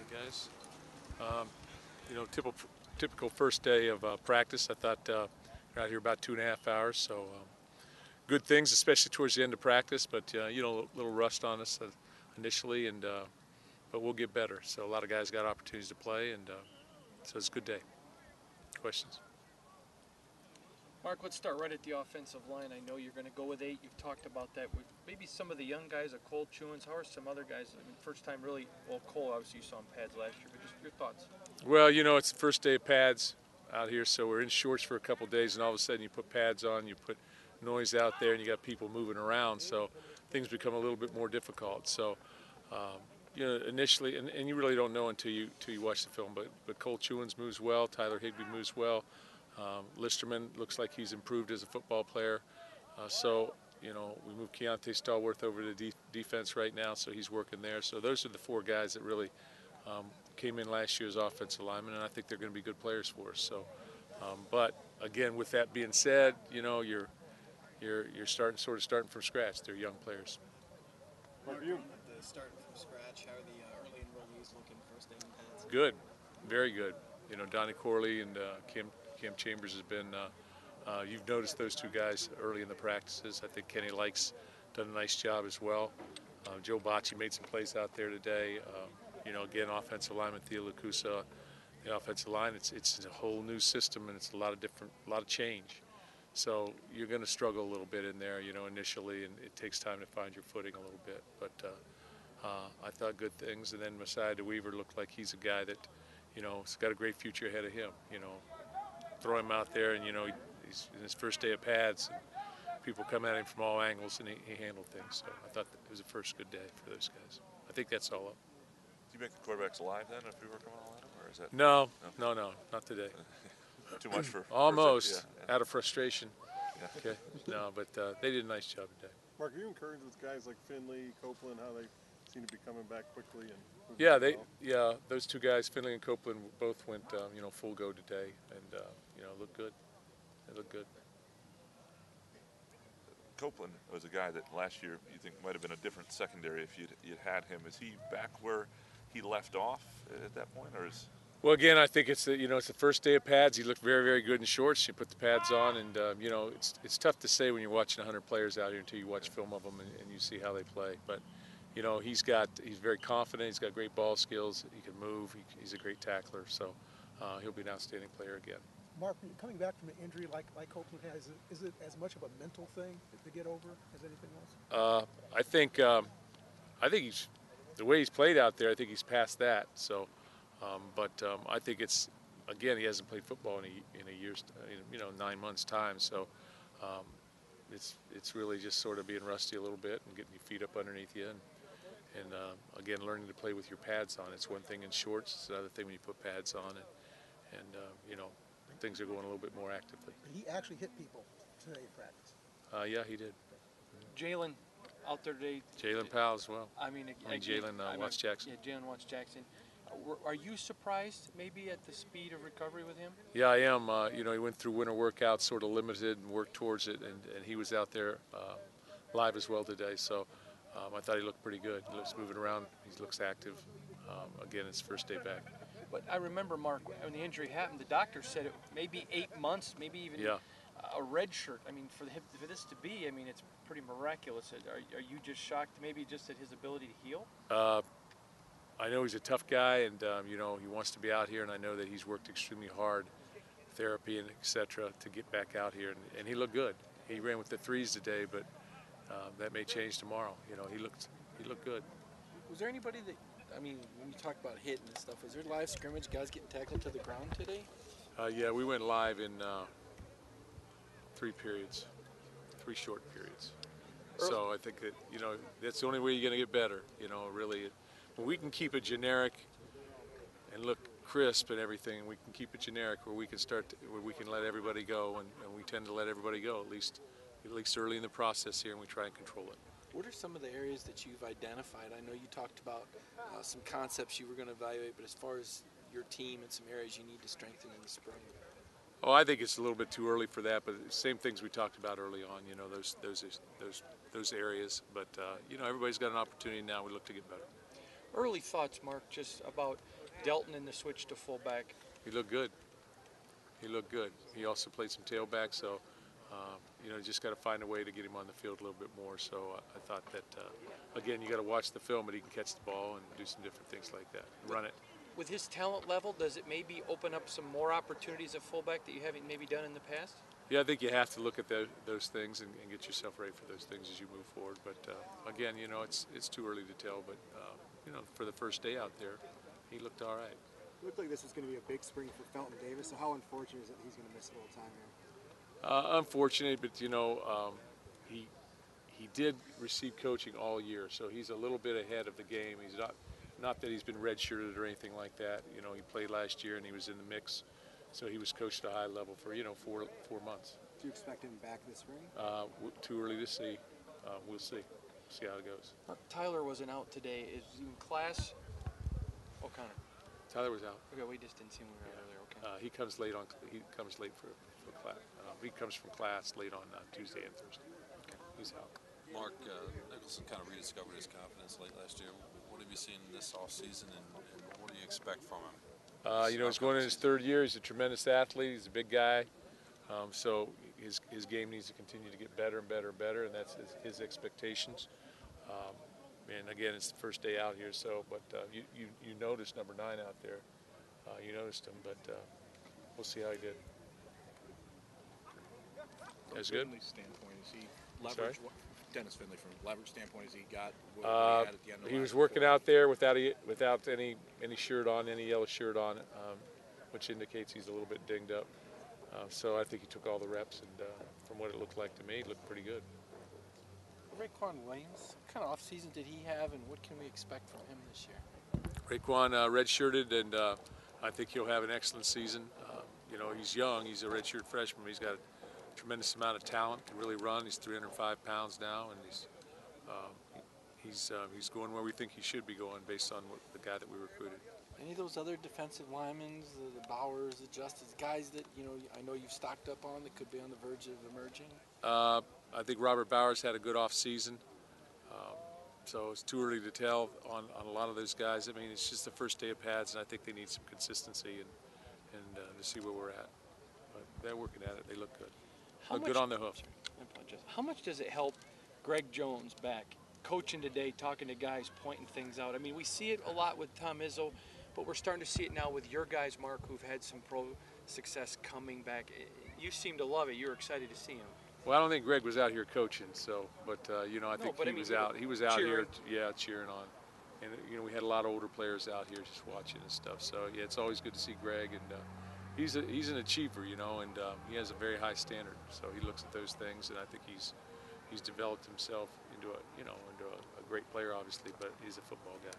guys. Um, typical first day of practice. I thought we're out here about 2.5 hours, so good things, especially towards the end of practice. But a little rust on us initially, and but we'll get better. So a lot of guys got opportunities to play, and so it's a good day. Questions? Mark, let's start right at the offensive line. I know you're going to go with 8. You've talked about that with maybe some of the young guys, Cole Chewins. How are some other guys? I mean, first time really. Well, Cole, obviously you saw him pads last year, but just your thoughts. Well, it's the first day of pads out here, so we're in shorts for a couple of days, and all of a sudden you put pads on, you put noise out there, and you got people moving around, so things become a little bit more difficult. So, initially, and you really don't know until you watch the film, but Cole Chewins moves well, Tyler Higbee moves well. Listerman looks like he's improved as a football player. We moved Keontae Stallworth over to defense right now, so he's working there. So those are the 4 guys that really came in last year's offensive lineman, and I think they're going to be good players for us. So, but again, with that being said, you're starting from scratch. They're young players. Mark, the starting from scratch, how are the early enrollees looking first day in pads? Good, very good. Donnie Corley and Cam Chambers has been. You've noticed those 2 guys early in the practices. I think Kenny Likes done a nice job as well. Joe Bocci made some plays out there today. Again, offensive lineman Theo Lacusa, the offensive line. It's a whole new system, and it's a lot of change. So you're going to struggle a little bit in there, initially, and it takes time to find your footing a little bit. But I thought good things, and then Messiah DeWeaver looked like he's a guy that, has got a great future ahead of him. Throw him out there, and he's in his first day of pads. And people come at him from all angles, and he handled things. So I thought it was the first good day for those guys. I think that's all up. Do you make the quarterbacks alive then if we were coming all at them, or is that? No, not today. Too much for almost yeah. Out of frustration. Yeah. Okay, no, but they did a nice job today. Mark, are you encouraged with guys like Finley, Copeland, how they seem to be coming back quickly and? Those 2 guys, Finley and Copeland, both went full go today, and looked good. They looked good. Copeland was a guy that last year you think might have been a different secondary if you'd had him. Is he back where he left off at that point, or is? Well, again, I think it's the first day of pads. He looked very, very good in shorts. You put the pads on, and it's tough to say when you're watching 100 players out here until you watch film of them and you see how they play. But he's very confident. He's got great ball skills. He can move. He's a great tackler. So he'll be an outstanding player again. Mark, coming back from an injury like Copeland has, is it as much of a mental thing to get over as anything else? I think he's the way he's played out there. I think he's past that. So. I think again, he hasn't played football in a year's, 9 months time. So it's really just sort of being rusty a little bit and getting your feet up underneath you, and again, learning to play with your pads on. It's one thing in shorts; it's another thing when you put pads on, and things are going a little bit more actively. He actually hit people today in practice. Yeah, he did. Jalen out there today. Jalen Powell as well. I mean Jalen Watts Jackson. Yeah, Jalen Watts Jackson. Are you surprised maybe at the speed of recovery with him? Yeah, I am. He went through winter workouts, sort of limited, and worked towards it, and he was out there live as well today. So I thought he looked pretty good. He looks moving around. He looks active. Again, it's first day back. But I remember, Mark, when the injury happened, the doctor said it maybe 8 months, maybe even a red shirt. I mean, for this to be, I mean, it's pretty miraculous. Are you just shocked maybe just at his ability to heal? I know he's a tough guy, and he wants to be out here, and I know that he's worked extremely hard, therapy and etc., to get back out here, and he looked good. He ran with the 3s today, but that may change tomorrow. He looked good. Was there anybody that, I mean, when you talk about hitting and stuff, was there live scrimmage, guys getting tackled to the ground today? Yeah, we went live in 3 periods, 3 short periods. So I think that that's the only way you're going to get better. Really. When we can keep it generic and look crisp and everything, we can keep it generic where we can where we can let everybody go, and we tend to let everybody go at least early in the process here, and we try and control it. What are some of the areas that you've identified? I know you talked about some concepts you were going to evaluate, but as far as your team and some areas you need to strengthen in the spring. Oh, I think it's a little bit too early for that, but same things we talked about early on. Those areas. But everybody's got an opportunity now. We look to get better. Early thoughts, Mark, just about Delton in the switch to fullback. He looked good. He looked good. He also played some tailback, so you know, you just got to find a way to get him on the field a little bit more. So I thought that again, you got to watch the film, but he can catch the ball and do some different things like that. Run it. With his talent level, does it maybe open up some more opportunities at fullback that you haven't maybe done in the past? Yeah, I think you have to look at those things and get yourself ready for those things as you move forward. But again, you know, it's too early to tell. But you know, for the first day out there, he looked all right. It looked like this was going to be a big spring for Felton Davis, so how unfortunate is it that he's going to miss a little time here? Unfortunate, but you know, he did receive coaching all year, so he's a little bit ahead of the game. He's not that he's been redshirted or anything like that. You know, he played last year and he was in the mix, so he was coached at a high level for, you know, four months. Do you expect him back this spring? Too early to see. We'll see how it goes. Tyler wasn't out today. Is he in class? O'Connor. Tyler was out. Okay, we just didn't see him earlier. Okay. He comes late for class. He comes from class late on Tuesday and Thursday. Okay. He's out. Mark, Nicholson kind of rediscovered his confidence late last year. What have you seen this offseason, and what do you expect from him? You know, he's going in his third year. He's a tremendous athlete. He's a big guy. So his game needs to continue to get better and better and better, and that's his expectations. And again, it's the first day out here, so but you noticed number 9 out there. You noticed him, but we'll see how he did. That's good. Standpoint, is he Sorry? leverage? Dennis Finley, from leverage standpoint, has he got what he had at the end of He was last working year? out there without any shirt on, any yellow shirt on, which indicates he's a little bit dinged up. So I think he took all the reps, and from what it looked like to me, it looked pretty good. Raekwon Williams, what kind of offseason did he have, and what can we expect from him this year? Raekwon redshirted, and I think he'll have an excellent season. You know, he's young. He's a redshirt freshman. He's got a tremendous amount of talent. Can really run. He's 305 pounds now, and he's going where we think he should be going based on the guy that we recruited. Any of those other defensive linemen, the Bowers, the Justice, guys that I know you've stocked up on that could be on the verge of emerging? I think Robert Bowers had a good off season, so it's too early to tell on a lot of those guys. I mean, it's just the first day of pads, and I think they need some consistency and to see where we're at. But they're working at it. They look good. Look good on the hoof. I apologize. How much does it help Greg Jones back coaching today, talking to guys, pointing things out? I mean, we see it a lot with Tom Izzo, but we're starting to see it now with your guys, Mark, who've had some pro success coming back. You seem to love it. You're excited to see him. Well, I don't think Greg was out here coaching, so, but you know, I think he was out. He was out here, yeah, cheering on. And you know, we had a lot of older players out here just watching and stuff. So yeah, it's always good to see Greg, and he's an achiever, you know, and he has a very high standard. So he looks at those things, and I think he's developed himself into a great player, obviously, but he's a football guy.